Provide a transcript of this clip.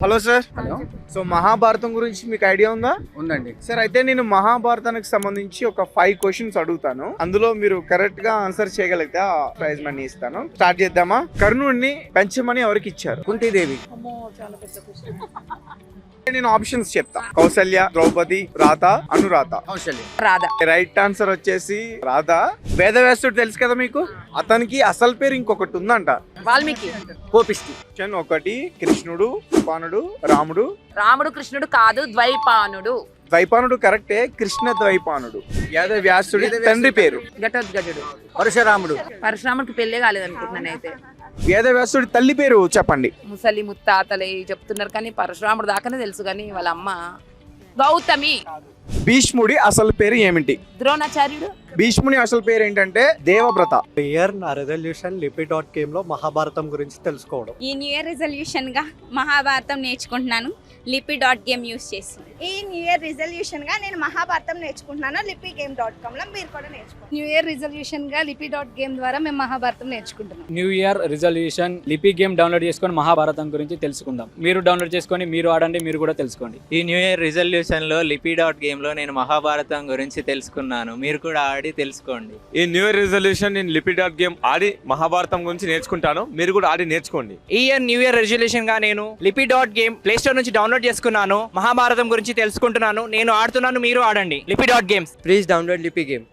Hello sir. Hello. So Mahabharatam గురించి మీకు idea ఉందా? ఉందండి. సార్ అయితే నేను మహాభారతానికి సంబంధించి ఒక 5 క్వశ్చన్స్ అడుగుతాను. అందులో మీరు కరెక్ట్ గా ఆన్సర్ చేయగలిగితే ఆ ప్రైజ్ మనీ ఇస్తాను. స్టార్ట్ చేద్దామా? కర్ణుడిని పెంచమని ఎవరికి ఇచ్చారు? కుంతీదేవి. నేను ఆప్షన్స్ చెప్తా. కౌసల్య, ద్రౌపది, రాధ, అనురాధ. కౌశల్య. రాధా. రైట్ ఆన్సర్ వచ్చేసి రాధ. వేదవ్యాసుడు తెలుసు కదా మీకు? అతనికి అసలు పేరు ఇంకొకటి ఉందంట. వాల్మీకి. కోపిష్టి. ఆప్షన్ 1 కృష్ణుడు, పానుడు, రాముడు. రాముడు కృష్ణుడు కాదు, ద్వైపానుడు. ద్వైపానుడు కరెక్టే, కృష్ణ ద్వైపానుడు. వేదవ్యాసుడి తండ్రి పేరు? ఘటోద్గజుడు. పరశురాముడు. పరశురాముడికి పెళ్ళే కాలేదనుకుంటున్నాను అయితే. వేదవ్యాసుడి తల్లి పేరు చెప్పండి. ముసలి ముత్తాతలే చెప్తున్నారు కానీ పరశురాముడు దాకానే తెలుసు కానీ వాళ్ళ అమ్మ గౌతమి. భీష్ముడి అసలు పేరు ఏమిటి? ద్రోణాచార్యుడు. భీష్ముని అసలు పేరు ఏంటంటే దేవవ్రత. ఇయర్ నా రెజల్యూషన్ లిపి.com లో మహాభారతం గురించి తెలుసుకోవడం. ఈ న్యూ ఇయర్ రిజల్యూషన్ గా మహాభారతం నేర్చుకుంటున్నాను లిపి.గేమ్ యూస్ చేసి. ఈ న్యూ ఇయర్ రిజల్యూషన్ గా నేను మహాభారతం నేర్చుకుంటున్నాను లిపిగేమ్.com లో మీరు కూడా నేర్చుకోండి. న్యూ ఇయర్ రిజల్యూషన్ గా లిపి.గేమ్ ద్వారా మేము మహాభారతం నేర్చుకుంటున్నాం. న్యూ ఇయర్ రిజల్యూషన్ లిపి గేమ్ డౌన్లోడ్ చేసుకొని మహాభారతం గురించి తెలుసుకుందాం. మీరు డౌన్లోడ్ చేసుకొని మీరు ఆడండి, మీరు కూడా తెలుసుకోండి. ఈ న్యూ ఇయర్ రిజల్యూషన్ లో లిపి.గేమ్ లో నేను మహాభారతం గురించి తెలుసుకున్నాను. మీరు కూడా ఆడి తెలుసుకోండి. ఈ న్యూ ఇయర్ రిజల్యూషన్ నేను లిపి.గేమ్ ఆడి మహాభారతం గురించి నేర్చుకుంటాను. మీరు కూడా ఆడి నేర్చుకోండి. ఈ ఇయర్ న్యూ ఇయర్ రెజల్యూషన్ గా నేను లిపి.గేమ్ ప్లే స్టోర్ నుంచి డౌన్లోడ్ చేసుకున్నాను. మహాభారతం గురించి తెలుసుకుంటున్నాను. నేను ఆడుతున్నాను, మీరు ఆడండి. లిపి.గేమ్స్. ప్లీజ్ డౌన్లోడ్ లిపి గేమ్.